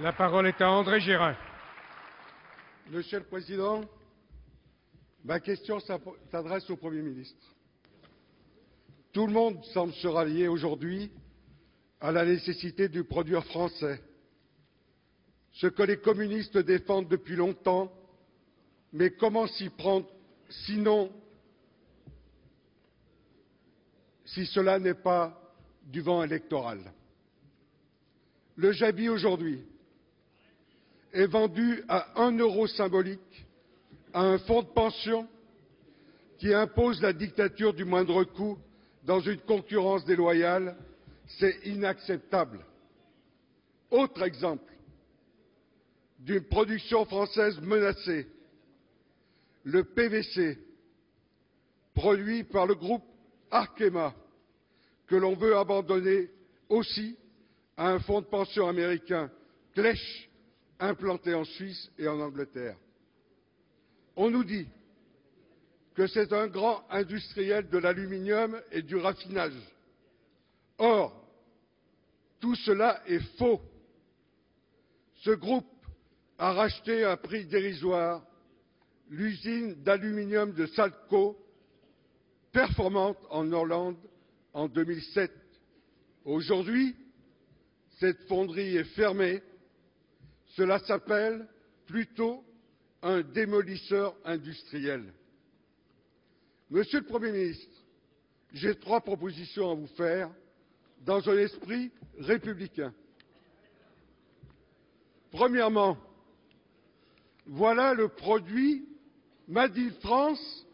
La parole est à André Gérin. Monsieur le Président, ma question s'adresse au Premier ministre. Tout le monde semble se rallier aujourd'hui à la nécessité du produire français, ce que les communistes défendent depuis longtemps, mais comment s'y prendre sinon si cela n'est pas du vent électoral? Le Jabi aujourd'hui est vendu à 1 euro symbolique à un fonds de pension qui impose la dictature du moindre coût dans une concurrence déloyale. C'est inacceptable. Autre exemple d'une production française menacée, le PVC, produit par le groupe Arkema, que l'on veut abandonner aussi à un fonds de pension américain, Clèche, implanté en Suisse et en Angleterre. On nous dit que c'est un grand industriel de l'aluminium et du raffinage. Or, tout cela est faux. Ce groupe a racheté à un prix dérisoire l'usine d'aluminium de Saltco, performante en Hollande, en 2007. Aujourd'hui, cette fonderie est fermée. Cela s'appelle plutôt un démolisseur industriel. Monsieur le Premier ministre, j'ai 3 propositions à vous faire dans un esprit républicain. Premièrement, voilà le produit Made in France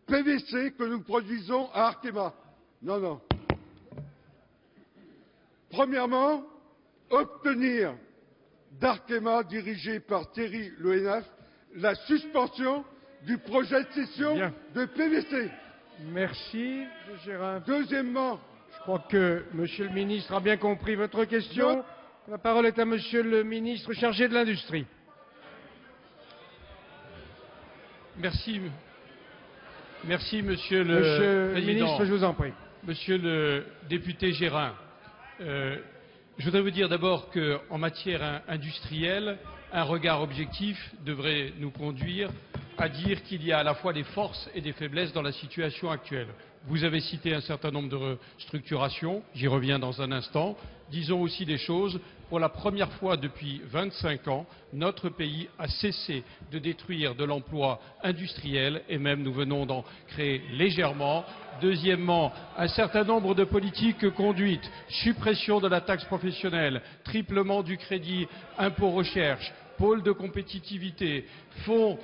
PVC que nous produisons à Arkema. Non. Premièrement, obtenir d'Arkema, dirigé par Thierry Le Hénaff, la suspension du projet de cession de PVC. Merci, M. Gérin. Deuxièmement, je crois que M. le ministre a bien compris votre question. La parole est à M. le ministre chargé de l'Industrie. Merci, Monsieur le Président. Ministre, je vous en prie. Monsieur le député Gérin, je voudrais vous dire d'abord qu'en matière industrielle, un regard objectif devrait nous conduire à dire qu'il y a à la fois des forces et des faiblesses dans la situation actuelle. Vous avez cité un certain nombre de restructurations, j'y reviens dans un instant. Disons aussi des choses. Pour la première fois depuis 25 ans, notre pays a cessé de détruire de l'emploi industriel et même nous venons d'en créer légèrement. Deuxièmement, un certain nombre de politiques conduites, suppression de la taxe professionnelle, triplement du crédit impôt recherche, pôle de compétitivité, fonds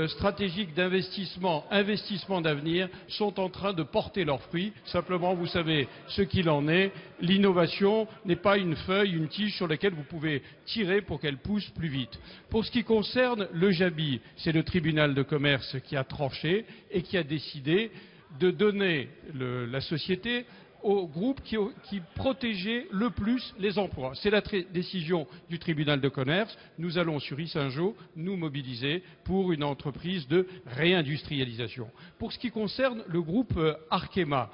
stratégiques d'investissement, investissements d'avenir sont en train de porter leurs fruits. Simplement, vous savez ce qu'il en est. L'innovation n'est pas une feuille, une tige sur laquelle vous pouvez tirer pour qu'elle pousse plus vite. Pour ce qui concerne le Jabi, c'est le tribunal de commerce qui a tranché et qui a décidé de donner la société au groupe qui protégeait le plus les emplois. C'est la décision du tribunal de commerce. Nous allons sur Yssingeaux nous mobiliser pour une entreprise de réindustrialisation. Pour ce qui concerne le groupe Arkema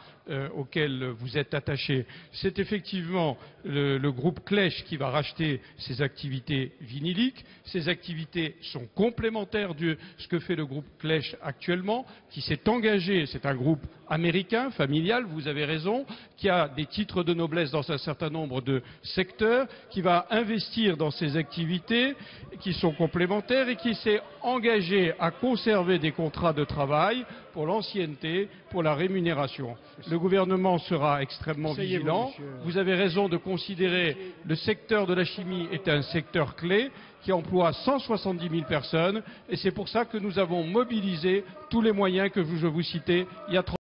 auquel vous êtes attaché, c'est effectivement le groupe Clèche qui va racheter ses activités vinyliques. Ces activités sont complémentaires de ce que fait le groupe Clèche actuellement, qui s'est engagé, c'est un groupe américain, familial, vous avez raison, qui a des titres de noblesse dans un certain nombre de secteurs, qui va investir dans ces activités qui sont complémentaires et qui s'est engagé à conserver des contrats de travail pour l'ancienneté, pour la rémunération. Le gouvernement sera extrêmement vigilant. Vous avez raison de considérer le secteur de la chimie est un secteur clé qui emploie 170 000 personnes et c'est pour ça que nous avons mobilisé tous les moyens que je vous citais il y a 30